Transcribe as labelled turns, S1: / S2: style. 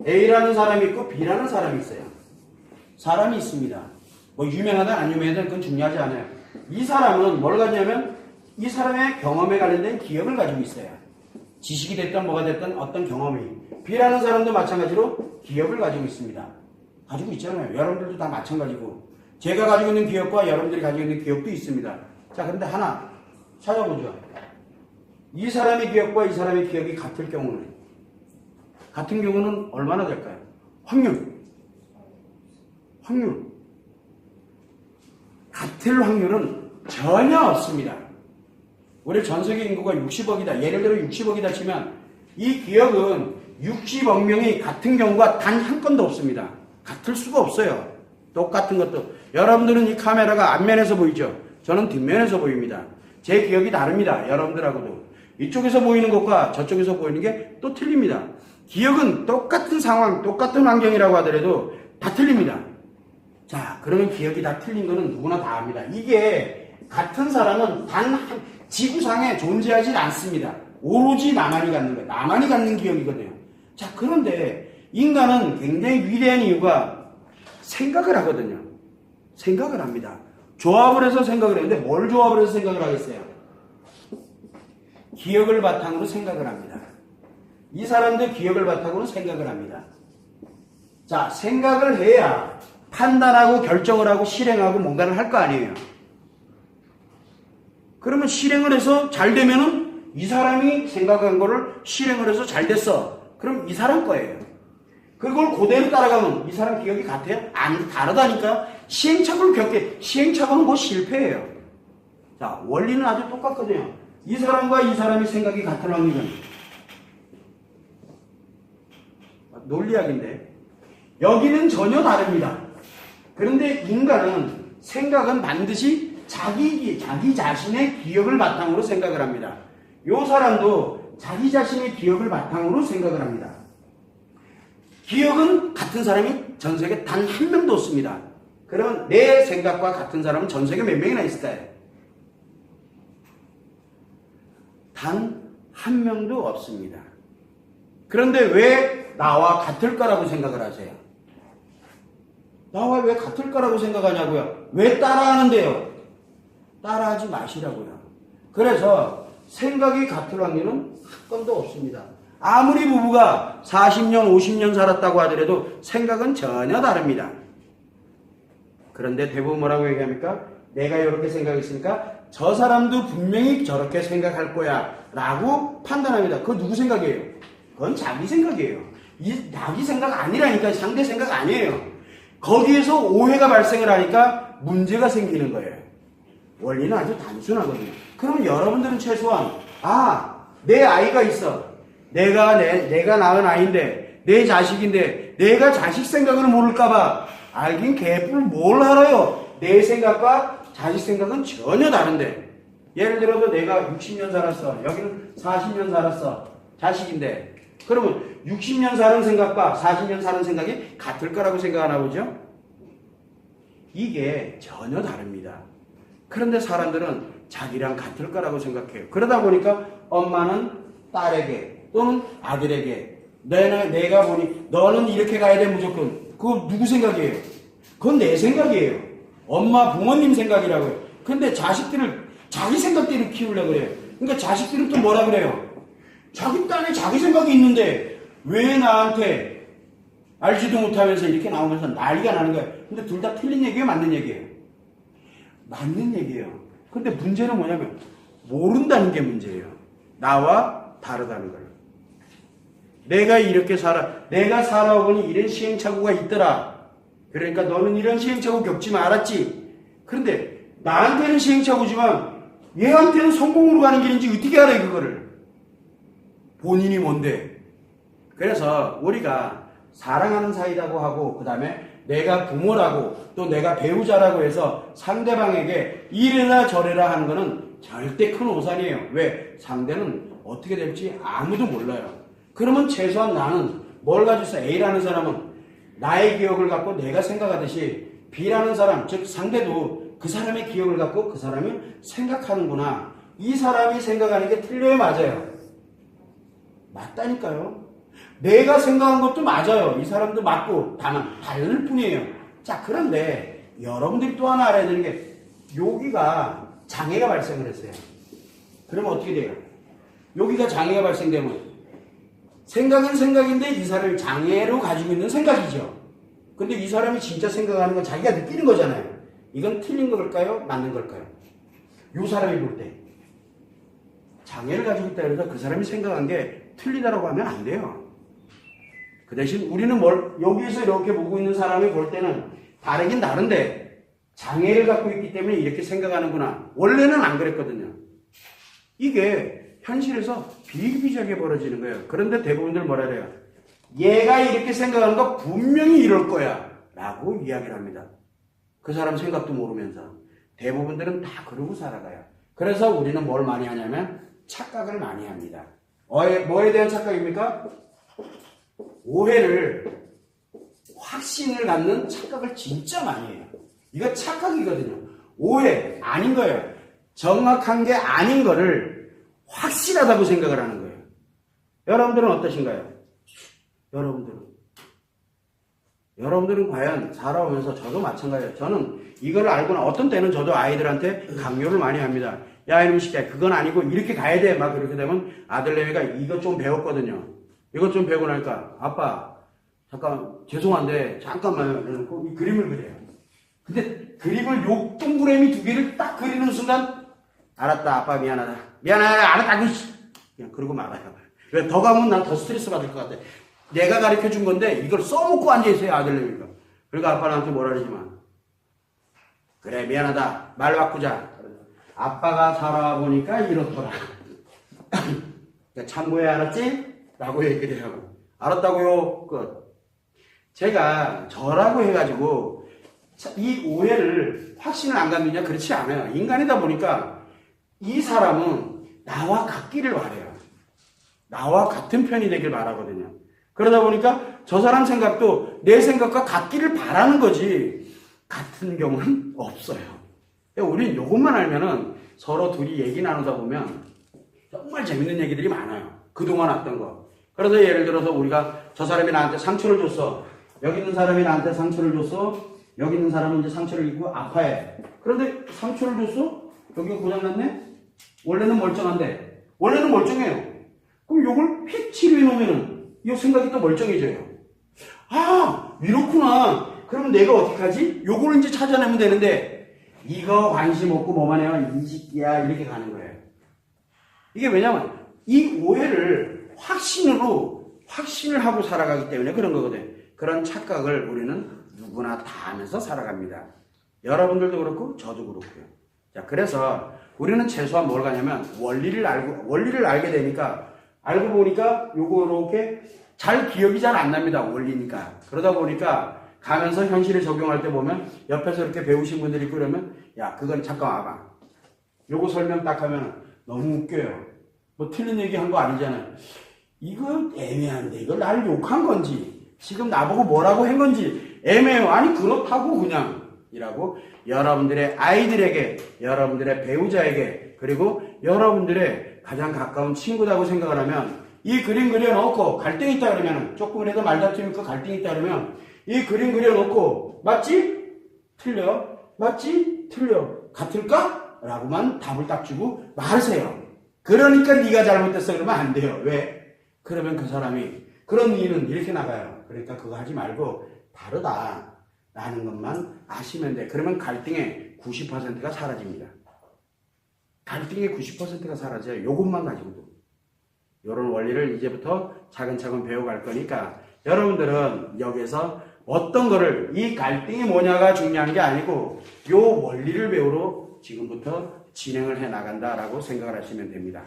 S1: A라는 사람이 있고 B라는 사람이 있어요. 사람이 있습니다. 뭐 유명하든 안 유명하든 그건 중요하지 않아요. 이 사람은 뭘 가지냐면 이 사람의 경험에 관련된 기억을 가지고 있어요. 지식이 됐든 뭐가 됐든 어떤 경험이. B라는 사람도 마찬가지로 기억을 가지고 있습니다. 가지고 있잖아요. 여러분들도 다 마찬가지고. 제가 가지고 있는 기억과 여러분들이 가지고 있는 기억도 있습니다. 자, 그런데 하나 찾아보죠. 이 사람의 기억과 이 사람의 기억이 같은 경우는 얼마나 될까요? 확률. 같을 확률은 전혀 없습니다. 우리 전세계 인구가 60억이다. 예를 들어 60억이다 치면 이 기억은 60억 명이 같은 경우가 단 한 건도 없습니다. 같을 수가 없어요. 똑같은 것도. 여러분들은 이 카메라가 앞면에서 보이죠? 저는 뒷면에서 보입니다. 제 기억이 다릅니다. 여러분들하고도. 이쪽에서 보이는 것과 저쪽에서 보이는 게 또 틀립니다. 기억은 똑같은 상황, 똑같은 환경이라고 하더라도 다 틀립니다. 자, 그러면 기억이 다 틀린 거는 누구나 다 압니다. 이게 같은 사람은 단 지구상에 존재하지 않습니다. 오로지 나만이 갖는 거예요. 나만이 갖는 기억이거든요. 자, 그런데 인간은 굉장히 위대한 이유가 생각을 하거든요. 생각을 합니다. 조합을 해서 생각을 했는데 뭘 조합을 해서 생각을 하겠어요? 기억을 바탕으로 생각을 합니다. 이 사람도 기억을 바탕으로 생각을 합니다. 자, 생각을 해야 판단하고 결정을 하고 실행하고 뭔가를 할 거 아니에요. 그러면 실행을 해서 잘 되면은 이 사람이 생각한 거를 실행을 해서 잘 됐어. 그럼 이 사람 거예요. 그걸 그대로 따라가면 이 사람 기억이 같아요? 안 다르다니까. 시행착오는 뭐 실패예요. 자, 원리는 아주 똑같거든요. 이 사람과 이 사람의 생각이 같은 확률은 논리학인데 여기는 전혀 다릅니다. 그런데 인간은 생각은 반드시 자기 자신의 기억을 바탕으로 생각을 합니다. 이 사람도 자기 자신의 기억을 바탕으로 생각을 합니다. 기억은 같은 사람이 전 세계 단 한 명도 없습니다. 그러면 내 생각과 같은 사람은 전 세계 몇 명이나 있을까요? 단 한 명도 없습니다. 그런데 왜 나와 같을 거라고 생각을 하세요? 나와 왜 같을 거라고 생각하냐고요? 왜 따라하는데요? 따라하지 마시라고요. 그래서 생각이 같을 확률은 한 건도 없습니다. 아무리 부부가 40년, 50년 살았다고 하더라도 생각은 전혀 다릅니다. 그런데 대부분 뭐라고 얘기합니까? 내가 이렇게 생각했으니까 저 사람도 분명히 저렇게 생각할 거야 라고 판단합니다. 그건 누구 생각이에요? 그건 자기 생각이에요. 자기 생각 아니라니까. 상대 생각 아니에요. 거기에서 오해가 발생을 하니까 문제가 생기는 거예요. 원리는 아주 단순하거든요. 그럼 여러분들은 최소한 내 아이가 있어. 내가 낳은 아이인데 내 자식인데 내가 자식 생각을 모를까봐 알긴 개뿔 뭘 알아요. 내 생각과 자식 생각은 전혀 다른데 예를 들어서 내가 60년 살았어. 여기는 40년 살았어. 자식인데 그러면 60년 사는 생각과 40년 사는 생각이 같을 거라고 생각하나 보죠? 이게 전혀 다릅니다. 그런데 사람들은 자기랑 같을 거라고 생각해요. 그러다 보니까 엄마는 딸에게 또는 아들에게 내가 보니 너는 이렇게 가야 돼 무조건. 그거 누구 생각이에요? 그건 내 생각이에요. 엄마 부모님 생각이라고요. 근데 자식들을 자기 생각대로 키우려고 그래요. 그러니까 자식들은 또 뭐라 그래요? 자기 딴에 자기 생각이 있는데 왜 나한테 알지도 못하면서 이렇게 나오면서 난리가 나는 거예요. 근데 둘 다 틀린 얘기예요? 맞는 얘기예요? 맞는 얘기예요. 근데 문제는 뭐냐면 모른다는 게 문제예요. 나와 다르다는 거예요. 내가 이렇게 내가 살아오니 이런 시행착오가 있더라. 그러니까 너는 이런 시행착오 겪지 말았지. 그런데 나한테는 시행착오지만 얘한테는 성공으로 가는 길인지 어떻게 알아요, 그거를? 본인이 뭔데? 그래서 우리가 사랑하는 사이라고 하고 그 다음에 내가 부모라고 또 내가 배우자라고 해서 상대방에게 이래라 저래라 하는 거는 절대 큰 오산이에요. 왜? 상대는 어떻게 될지 아무도 몰라요. 그러면 최소한 나는 뭘 가지고 있어? A라는 사람은 나의 기억을 갖고 내가 생각하듯이 B라는 사람, 즉 상대도 그 사람의 기억을 갖고 그 사람이 생각하는구나. 이 사람이 생각하는 게 틀려요, 맞아요? 맞다니까요. 내가 생각한 것도 맞아요. 이 사람도 맞고 다만 다를 뿐이에요. 자, 그런데 여러분들이 또 하나 알아야 되는 게 여기가 장애가 발생을 했어요. 그러면 어떻게 돼요? 여기가 장애가 발생되면 생각은 생각인데 이 사람을 장애로 가지고 있는 생각이죠. 근데 이 사람이 진짜 생각하는 건 자기가 느끼는 거잖아요. 이건 틀린 걸까요? 맞는 걸까요? 이 사람이 볼 때 장애를 가지고 있다 그래서 그 사람이 생각한 게 틀리다라고 하면 안 돼요. 그 대신 우리는 여기에서 이렇게 보고 있는 사람이 볼 때는 다르긴 다른데 장애를 갖고 있기 때문에 이렇게 생각하는구나. 원래는 안 그랬거든요. 이게 현실에서 비일비재하게 벌어지는 거예요. 그런데 대부분들 뭐라 그래요? 얘가 이렇게 생각하는 거 분명히 이럴 거야 라고 이야기를 합니다. 그 사람 생각도 모르면서 대부분들은 다 그러고 살아가요. 그래서 우리는 뭘 많이 하냐면 착각을 많이 합니다. 뭐에 대한 착각입니까? 오해를, 확신을 갖는 착각을 진짜 많이 해요. 이거 착각이거든요. 오해, 아닌 거예요. 정확한 게 아닌 거를 확실하다고 생각을 하는 거예요. 여러분들은 어떠신가요? 여러분들은 과연 살아오면서 저도 마찬가지예요. 저는 이걸 알고는 어떤 때는 저도 아이들한테 강요를 많이 합니다. 야, 이놈 새끼야, 그건 아니고 이렇게 가야 돼. 막 그렇게 되면 아들내미가 이것 좀 배웠거든요. 이것 좀 배우고 나니까 아빠, 잠깐 죄송한데 잠깐만요. 이러고 이 그림을 그려요. 근데 그림을 요 동그라미 두 개를 딱 그리는 순간 알았다, 아빠 미안하다. 알았다. 그냥 그러고 말아요. 왜 더 가면 난 더 스트레스 받을 것 같아. 내가 가르쳐 준 건데 이걸 써먹고 앉아있어요, 아들내미가. 그러니까 아빠 나한테 뭐라 그러지만 그래, 미안하다. 말 바꾸자. 아빠가 살아보니까 이렇더라. 참고해, 알았지? 라고 얘기를 하고. 알았다고요? 끝. 제가 저라고 해가지고 이 오해를 확신을 안 갖느냐? 그렇지 않아요. 인간이다 보니까 이 사람은 나와 같기를 바래요. 나와 같은 편이 되길 바라거든요. 그러다 보니까 저 사람 생각도 내 생각과 같기를 바라는 거지 같은 경우는 없어요. 우리는 이것만 알면은 서로 둘이 얘기 나누다 보면 정말 재밌는 얘기들이 많아요. 그동안 왔던 거. 그래서 예를 들어서 우리가 저 사람이 나한테 상처를 줬어. 여기 있는 사람이 나한테 상처를 줬어. 여기 있는 사람은 이제 상처를 입고 아파해. 그런데 상처를 줬어? 여기가 고장났네? 원래는 멀쩡한데. 원래는 멀쩡해요. 그럼 요걸 휙 치료해 놓으면은 이 생각이 또 멀쩡해져요. 아, 이렇구나. 그럼 내가 어떻게 하지? 요거를 이제 찾아내면 되는데 이거 관심 없고 뭐만 해요? 이 새끼야. 이렇게 가는 거예요. 이게 왜냐면 이 오해를 확신을 하고 살아가기 때문에 그런 거거든요. 그런 착각을 우리는 누구나 다 하면서 살아갑니다. 여러분들도 그렇고 저도 그렇고요. 자, 그래서 우리는 최소한 뭘 가냐면 원리를 알게 되니까 알고 보니까 요거 이렇게 잘 기억이 잘 안 납니다. 원리니까. 그러다 보니까 가면서 현실에 적용할 때 보면 옆에서 이렇게 배우신 분들이 있고 그러면 야, 그건 잠깐 와봐. 요거 설명 딱 하면 너무 웃겨요. 뭐 틀린 얘기 한 거 아니잖아요. 이거 애매한데 이걸 나를 욕한 건지 지금 나보고 뭐라고 한 건지 애매해요. 아니 그렇다고 그냥 이라고 여러분들의 아이들에게, 여러분들의 배우자에게, 그리고 여러분들의 가장 가까운 친구라고 생각을 하면 이 그림 그려놓고 갈등이 있다 그러면 조금이라도 말다툼이 있고 갈등이 있다 그러면 이 그림 그려놓고 맞지? 틀려? 맞지? 틀려? 같을까? 라고만 답을 딱 주고 말하세요. 그러니까 네가 잘못됐어 그러면 안 돼요. 왜? 그러면 그 사람이 그런 일은 이렇게 나가요. 그러니까 그거 하지 말고 다르다 라는 것만 아시면 돼. 그러면 갈등의 90%가 사라집니다. 갈등의 90%가 사라져요. 요것만 가지고도. 이런 원리를 이제부터 차근차근 배워갈 거니까 여러분들은 여기에서 어떤 거를 이 갈등이 뭐냐가 중요한 게 아니고 요 원리를 배우러 지금부터 진행을 해 나간다라고 생각을 하시면 됩니다.